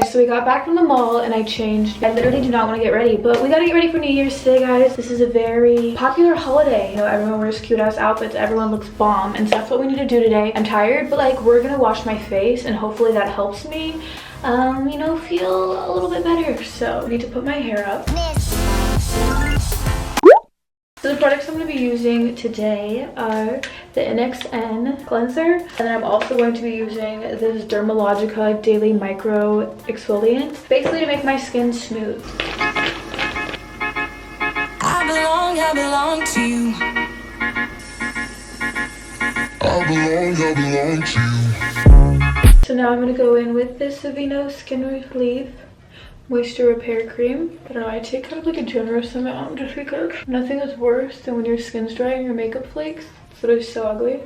guys, so we got back from the mall and I changed. I literally do not want to get ready, but we gotta get ready for New Year's today, guys. This is a very popular holiday. You know, everyone wears cute ass outfits, everyone looks bomb, and so that's what we need to do today. I'm tired, but like we're gonna wash my face and hopefully that helps me, you know, feel a little bit better. So I need to put my hair up. So the products I'm going to be using today are the NXN cleanser, and then I'm also going to be using this Dermalogica Daily Micro Exfoliant, basically to make my skin smooth. I belong to you. I belong to you. So now I'm going to go in with this Aveeno Skin Relief Moisture Repair Cream. I don't know, I take kind of like a generous amount just because nothing is worse than when your skin's dry and your makeup flakes. It's literally so ugly.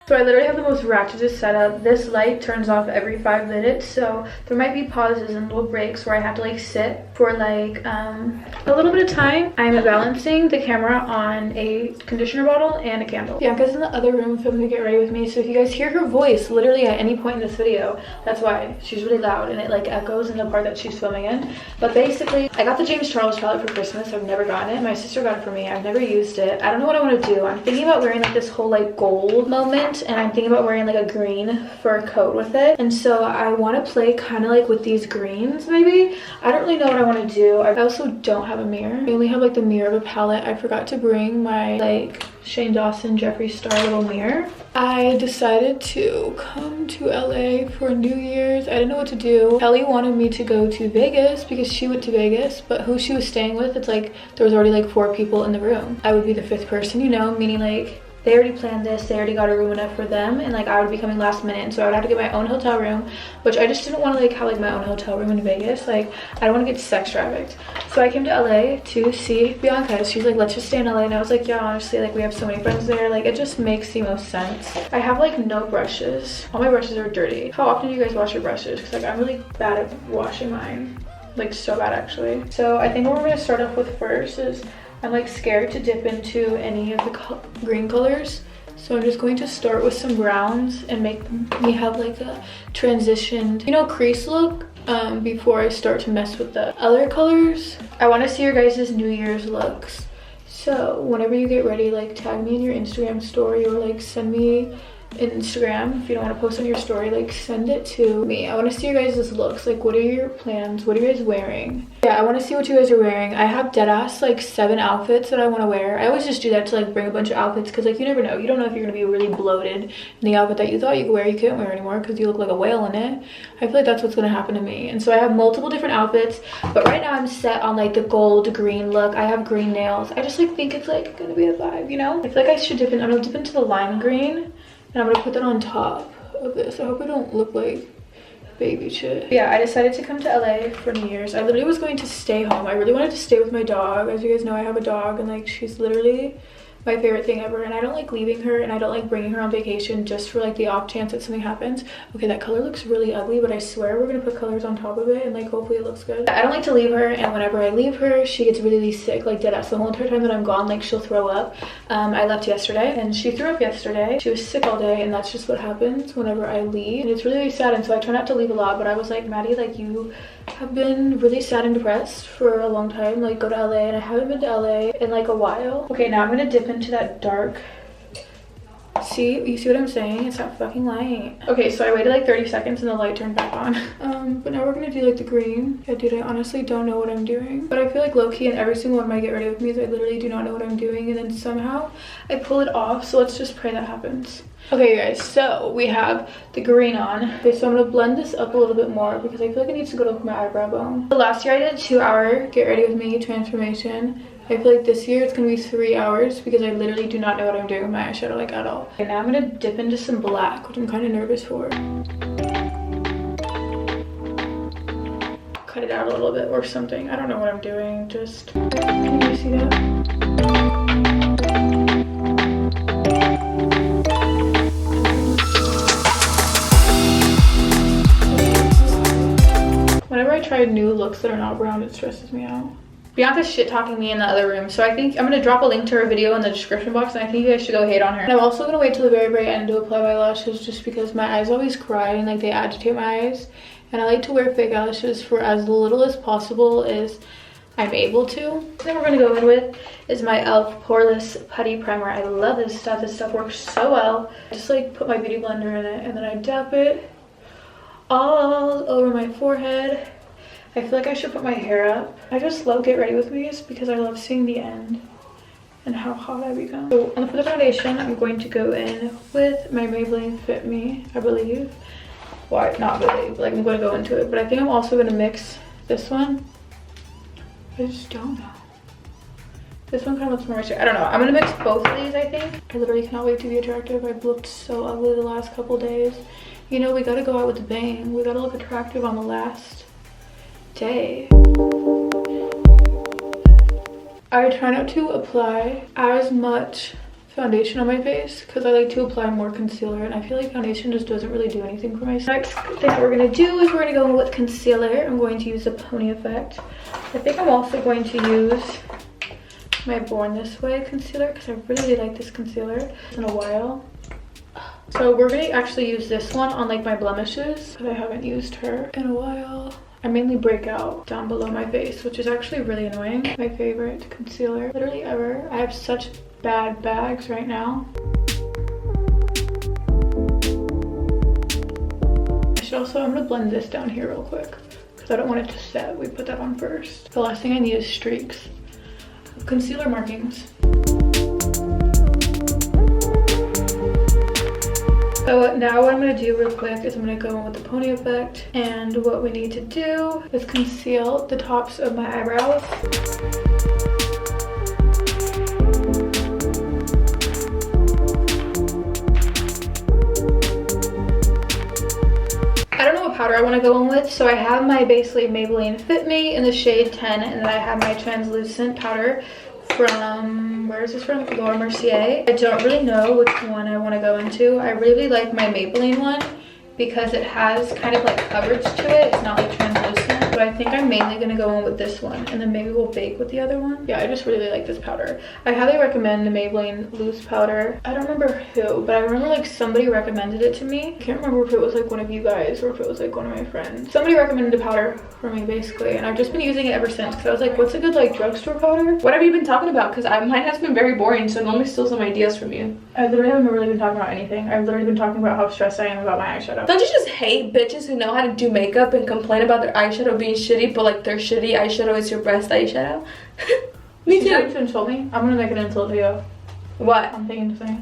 So I literally have the most ratchetest setup. This light turns off every 5 minutes, so there might be pauses and little breaks where I have to like sit for like a little bit of time. I'm balancing the camera on a conditioner bottle and a candle. Bianca's in the other room filming to get ready with me, so if you guys hear her voice literally at any point in this video, that's why. She's really loud and it like echoes in the part that she's filming in. But basically, I got the James Charles palette for Christmas. I've never gotten it. My sister got it for me. I've never used it. I don't know what I want to do. I'm thinking about wearing like this whole like gold moment, and I'm thinking about wearing like a green fur coat with it, and so I want to play kind of like with these greens maybe. I don't really know what I want to do. I also don't have a mirror. I only have like the mirror of a palette. I forgot to bring my like Shane Dawson Jeffree Star little mirror. I decided to come to LA for New Year's. I didn't know what to do. Kelly wanted me to go to Vegas because she went to Vegas, but who she was staying with, it's like there was already like 4 people in the room. I would be the 5th person, you know, meaning like they already planned this, they already got a room enough for them, and like I would be coming last minute, and so I would have to get my own hotel room, which I just didn't want to like have like my own hotel room in Vegas. Like I don't want to get sex trafficked. So I came to LA to see Bianca. She's like, let's just stay in LA, and I was like, yeah, honestly, like we have so many friends there, like it just makes the most sense. I have like no brushes. All my brushes are dirty. How often do you guys wash your brushes? Because like I'm really bad at washing mine, like so bad actually. So I think what we're gonna start off with first is I'm like scared to dip into any of the green colors, so I'm just going to start with some browns and make me have like a transitioned, you know, crease look before I start to mess with the other colors. I want to see your guys' New Year's looks, so whenever you get ready, like tag me in your Instagram story or like send me an Instagram. If you don't want to post on your story, like send it to me. I want to see your guys' looks. Like what are your plans? What are you guys wearing? Yeah, I want to see what you guys are wearing. I have deadass like 7 outfits that I want to wear. I always just do that to like bring a bunch of outfits because like you never know. You don't know if you're gonna be really bloated in the outfit that you thought you could wear, you can't wear anymore because you look like a whale in it. I feel like that's what's gonna happen to me, and so I have multiple different outfits, but right now I'm set on like the gold green look. I have green nails. I just like think it's like gonna be a vibe, you know? I feel like I should dip in. I'm gonna dip into the lime green, and I'm gonna put that on top of this. I hope I don't look like baby shit. Yeah, I decided to come to LA for New Year's. I literally was going to stay home. I really wanted to stay with my dog. As you guys know, I have a dog, and like she's literally my favorite thing ever, and I don't like leaving her, and I don't like bringing her on vacation just for like the off chance that something happens. Okay, that color looks really ugly, but I swear we're gonna put colors on top of it, and like hopefully it looks good. I don't like to leave her, and whenever I leave her, she gets really sick, like deadass. The whole entire time that I'm gone, like she'll throw up. I left yesterday, and she threw up yesterday. She was sick all day, and that's just what happens whenever I leave, and it's really sad. And so I try not to leave a lot, but I was like, Maddie, like you have been really sad and depressed for a long time, like go to LA, and I haven't been to LA in like a while. Okay, now I'm gonna dip into that dark. See, you see what I'm saying? It's that fucking light. Okay, so I waited like 30 seconds and the light turned back on. But now we're gonna do like the green. Yeah, dude, I honestly don't know what I'm doing, but I feel like low-key in every single one of my get ready with me's I literally do not know what I'm doing, and then somehow I pull it off. So let's just pray that happens. Okay guys, so we have the green on. Okay, so I'm gonna blend this up a little bit more because I feel like it needs to go to my eyebrow bone. So last year I did a 2-hour get ready with me transformation. I feel like this year it's gonna be 3 hours because I literally do not know what I'm doing with my eyeshadow like at all. And now I'm gonna dip into some black, which I'm kind of nervous for. Cut it out a little bit or something. I don't know what I'm doing. Just, can you see that? Whenever I try new looks that are not brown, it stresses me out. Bianca's shit talking me in the other room, so I think I'm gonna drop a link to her video in the description box, and I think you guys should go hate on her. And I'm also gonna wait till the very end to apply my lashes just because my eyes always cry and like they agitate my eyes, And I like to wear fake eyelashes for as little as possible as I'm able to. Then we're gonna go in with is my e.l.f. Poreless Putty Primer. I love this stuff. This stuff works so well. I just like put my beauty blender in it and then I dab it all over my forehead. I feel like I should put my hair up. I just love Get Ready With Me's because I love seeing the end and how hot I become. So for the foundation, I'm going to go in with my Maybelline Fit Me, I believe. Well, not really, but like I'm going to go into it. But I think I'm also going to mix this one. I just don't know. This one kind of looks more moisture. I don't know. I'm going to mix both of these, I think. I literally cannot wait to be attractive. I've looked so ugly the last couple days. You know, we got to go out with a bang. We got to look attractive on the last day. I try not to apply as much foundation on my face because I like to apply more concealer, and I feel like foundation just doesn't really do anything for my skin. Next thing that we're gonna do is we're gonna go in with concealer. I'm going to use the Pony Effect. I think I'm also going to use my Born This Way concealer because I really like this concealer. It's been a while. So we're gonna actually use this one on like my blemishes because I haven't used her in a while. I mainly break out down below my face, which is actually really annoying. My favorite concealer literally ever. I have such bad bags right now. I'm gonna blend this down here real quick because I don't want it to set. We put that on first. The last thing I need is streaks of concealer markings. So now what I'm going to do real quick is I'm going to go in with the Pony Effect, and what we need to do is conceal the tops of my eyebrows. I don't know what powder I want to go in with, so I have my basically Maybelline Fit Me in the shade 10, and then I have my translucent powder from, where is this from? Laura Mercier. I don't really know which one I want to go into. I really like my Maybelline one because it has kind of like coverage to it. It's not like translucent, but I think I'm mainly going to go in with this one, and then maybe we'll bake with the other one. Yeah, I just really like this powder. I highly recommend the Maybelline loose powder. I don't remember who, but I remember like somebody recommended it to me. I can't remember if it was like one of you guys or if it was like one of my friends. Somebody recommended the powder for me basically, and I've just been using it ever since because I was like, what's a good like drugstore powder? What have you been talking about? Because mine has been very boring, so let me steal some ideas from you. I literally haven't really been talking about anything. I've literally been talking about how stressed I am about my eyeshadow. Don't you just hate bitches who know how to do makeup and complain about their eyeshadow being shitty, but like their shitty eyeshadow is your best eyeshadow? Me too. You're trying to insult me? I'm gonna make an insult video. What? I'm thinking to say.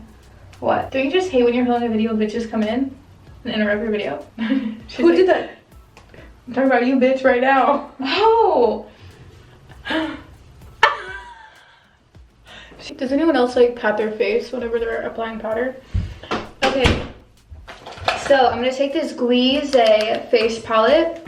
What? Don't you just hate when you're filming a video, bitches come in and interrupt your video? Who did that? I'm talking about you, bitch, right now. Oh. Does anyone else like pat their face whenever they're applying powder? Okay. So I'm gonna take this Grwm face palette.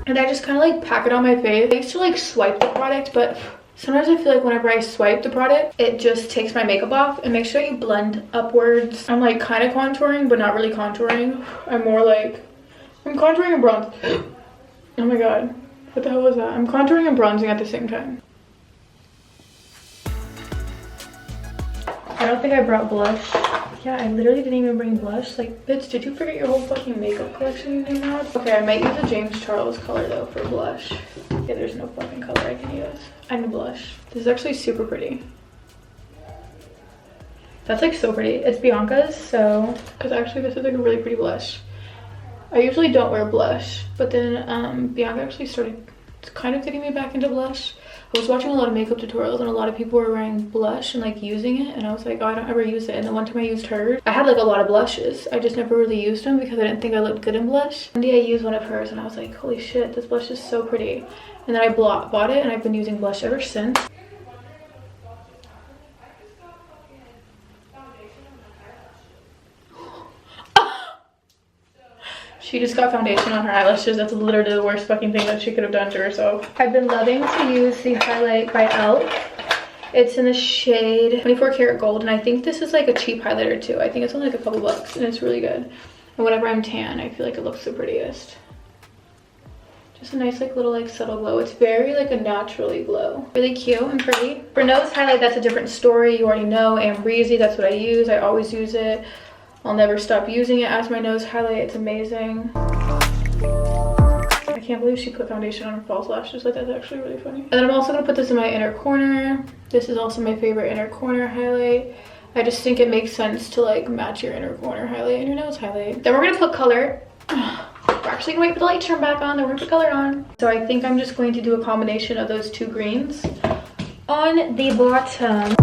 And I just kind of like pack it on my face. I used to like swipe the product, but sometimes I feel like whenever I swipe the product, it just takes my makeup off. And make sure you blend upwards. I'm like kind of contouring, but not really contouring. I'm more like, I'm contouring and bronzing. Oh my god, what the hell was that? I'm contouring and bronzing at the same time. I don't think I brought blush. Yeah, I literally didn't even bring blush. Like, bitch, did you forget your whole fucking makeup collection you came out? Okay, I might use a James Charles color though for blush. Yeah, there's no fucking color I can use. I need blush. This is actually super pretty. That's like so pretty. It's Bianca's, so, because actually this is like a really pretty blush. I usually don't wear blush, but then Bianca actually started kind of getting me back into blush. I was watching a lot of makeup tutorials and a lot of people were wearing blush and like using it, and I was like, oh, I don't ever use it. And the one time I used hers, I had like a lot of blushes. I just never really used them because I didn't think I looked good in blush. One day I used one of hers and I was like, holy shit, this blush is so pretty. And then I bought it and I've been using blush ever since. She just got foundation on her eyelashes. That's literally the worst fucking thing that she could have done to herself. I've been loving to use the highlight by e.l.f. It's in the shade 24 karat gold, and I think this is like a cheap highlighter too. I think it's only like a couple bucks and it's really good. And whenever I'm tan, I feel like it looks the prettiest. Just a nice like little like subtle glow. It's very like a naturally glow. Really cute and pretty. For nose highlight, that's a different story. You already know Ambreezy, that's what I use. I always use it. I'll never stop using it as my nose highlight. It's amazing. I can't believe she put foundation on her false lashes. Like, that's actually really funny. And then I'm also gonna put this in my inner corner. This is also my favorite inner corner highlight. I just think it makes sense to like match your inner corner highlight and your nose highlight. Then we're gonna put color. We're actually gonna wait for the light to turn back on, then we're gonna put color on. So I think I'm just going to do a combination of those two greens on the bottom.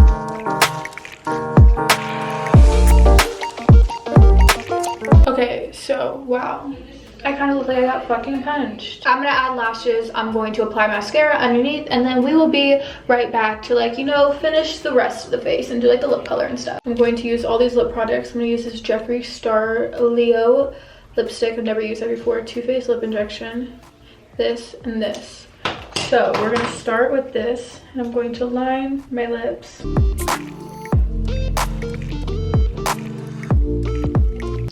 Okay, so wow. I kind of look like I got fucking punched. I'm gonna add lashes. I'm going to apply mascara underneath, and then we will be right back to like, you know, finish the rest of the face and do like the lip color and stuff. I'm going to use all these lip products. I'm gonna use this Jeffree Star Leo lipstick. I've never used that before. Too Faced lip injection. This and this. So we're gonna start with this, and I'm going to line my lips.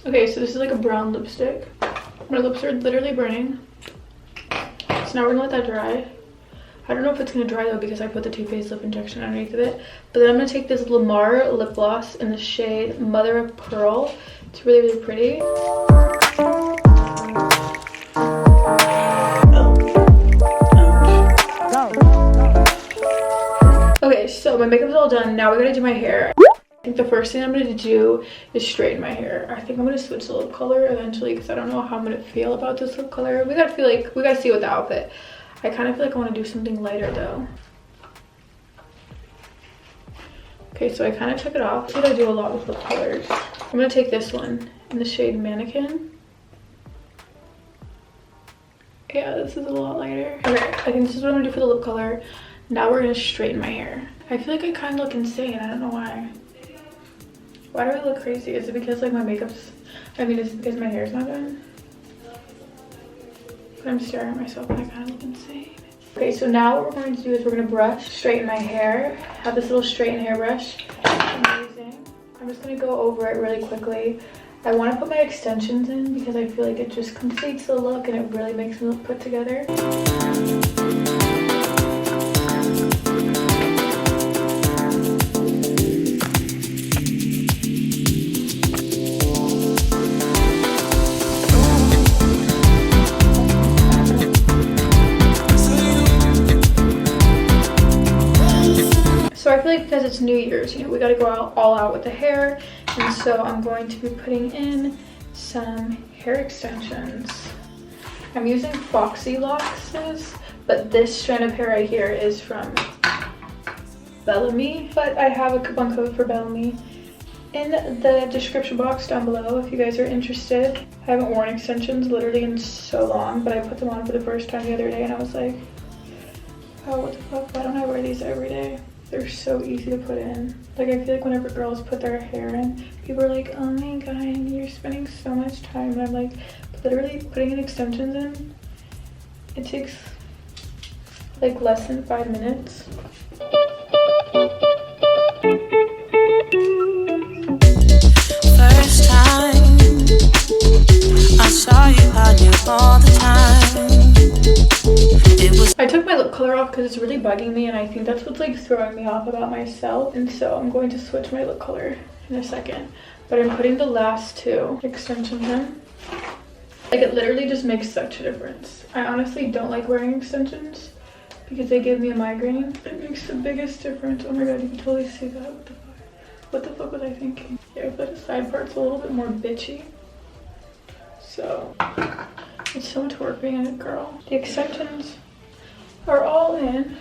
Okay, so this is like a brown lipstick. My lips are literally burning. So now we're gonna let that dry. I don't know if it's gonna dry though because I put the Too Faced lip injection underneath of it. But then I'm gonna take this Lamar lip gloss in the shade Mother of Pearl. It's really, really pretty. Okay, so my makeup's all done. Now we're gonna do my hair. I think the first thing I'm going to do is straighten my hair. I think I'm going to switch the lip color eventually because I don't know how I'm going to feel about this lip color. We gotta see with the outfit. I kind of feel like I want to do something lighter though. Okay, so I kind of took it off. That's what I do a lot with lip colors. I'm going to take this one in the shade Mannequin. Yeah, this is a lot lighter. Okay, I think this is what I'm going to do for the lip color. Now we're going to straighten my hair. I feel like I kind of look insane. I don't know why. Why do I look crazy? Is it because like my makeup's, is it because my hair's not done? But I'm staring at myself and I kind of look insane. Okay, so now what we're going to do is we're going to brush, straighten my hair. Have this little straighten hair brush. Amazing. I'm just going to go over it really quickly. I want to put my extensions in because I feel like it just completes the look and it really makes me look put together. I feel like because it's New Year's, you know, we gotta go all out with the hair, and so I'm going to be putting in some hair extensions. I'm using Foxy Loxes, but this strand of hair right here is from Bellamy, but I have a coupon code for Bellamy in the description box down below if you guys are interested. I haven't worn extensions literally in so long, but I put them on for the first time the other day and I was like, oh, what the fuck, why don't I wear these every day? They're so easy to put in. Like, I feel like whenever girls put their hair in, people are like, oh my god, you're spending so much time. And I'm like, literally putting in extensions in, it takes like less than 5 minutes. First time I saw you, I knew all the time. I took my lip color off because it's really bugging me and I think that's what's like throwing me off about myself, and so I'm going to switch my lip color in a second, but I'm putting the last two extensions in. Like, it literally just makes such a difference. I honestly don't like wearing extensions because they give me a migraine. It makes the biggest difference. Oh my god, you can totally see that. What the fuck was I thinking? Yeah, but the side part's a little bit more bitchy, so it's so much work being a girl. The extensions are all in.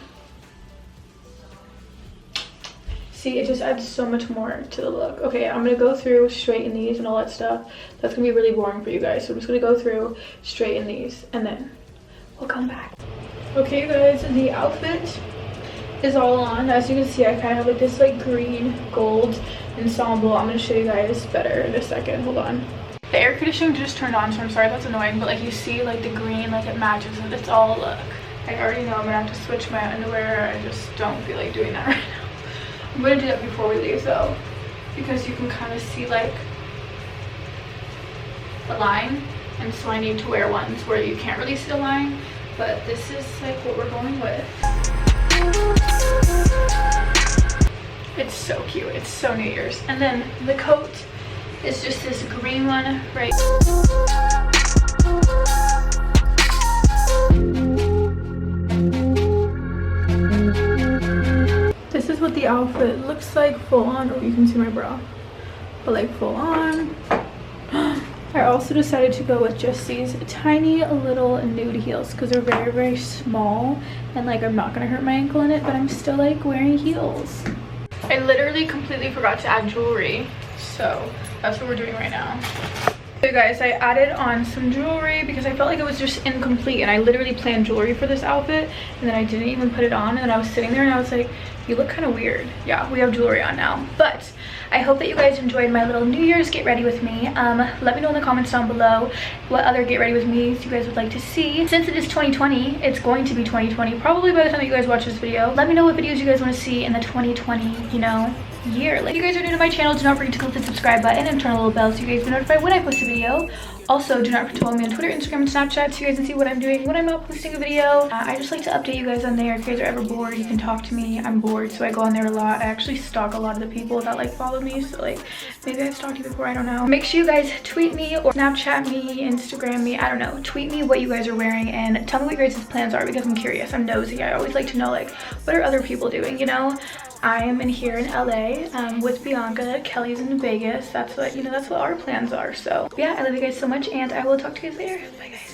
See, it just adds so much more to the look. Okay, I'm gonna go through, straighten these and all that stuff. That's gonna be really boring for you guys, so I'm just gonna go through, straighten these, and then we'll come back. Okay guys, the outfit is all on. As you can see, I kind of have like this like green gold ensemble. I'm gonna show you guys better in a second. Hold on. The air conditioning just turned on, so I'm sorry that's annoying, but like you see like the green, like it matches it. It's all a look. I already know I'm gonna have to switch my underwear. I just don't feel like doing that right now. I'm gonna do that before we leave though, because you can kind of see like the line, and so I need to wear ones where you can't really see the line. but this is like what we're going with. It's so cute. It's so New Year's. And then the coat is just this green one, right? This is what the outfit looks like full on. Oh, you can see my bra, but like full on. I also decided to go with just these tiny little nude heels because they're very, very small, and like I'm not gonna hurt my ankle in it, but I'm still like wearing heels. I literally completely forgot to add jewelry, so that's what we're doing right now. So guys, I added on some jewelry because I felt like it was just incomplete, and I literally planned jewelry for this outfit and then I didn't even put it on, and then I was sitting there and I was like, you look kind of weird. Yeah, we have jewelry on now. But I hope that you guys enjoyed my little New Year's get ready with me. Let me know in the comments down below what other get ready with me's you guys would like to see. Since it is 2020, it's going to be 2020 probably by the time that you guys watch this video. Let me know what videos you guys want to see in the 2020, you know, year. Like, if you guys are new to my channel, do not forget to click the subscribe button and turn on the little bell so you guys get notified when I post a video. Also, do not forget to follow me on Twitter, Instagram, and Snapchat so you guys can see what I'm doing when I'm not posting a video. I just like to update you guys on there. If you guys are ever bored, you can talk to me. I'm bored, so I go on there a lot. I actually stalk a lot of the people that like follow me, so like maybe I've stalked you before, I don't know. Make sure you guys tweet me or Snapchat me, Instagram me, I don't know. Tweet me what you guys are wearing and tell me what your guys' plans are because I'm curious. I'm nosy. I always like to know like what are other people doing, you know? I am in here in LA with Bianca. Kelly's in Vegas. That's what, you know, that's what our plans are. So yeah, I love you guys so much and I will talk to you guys later. Bye guys.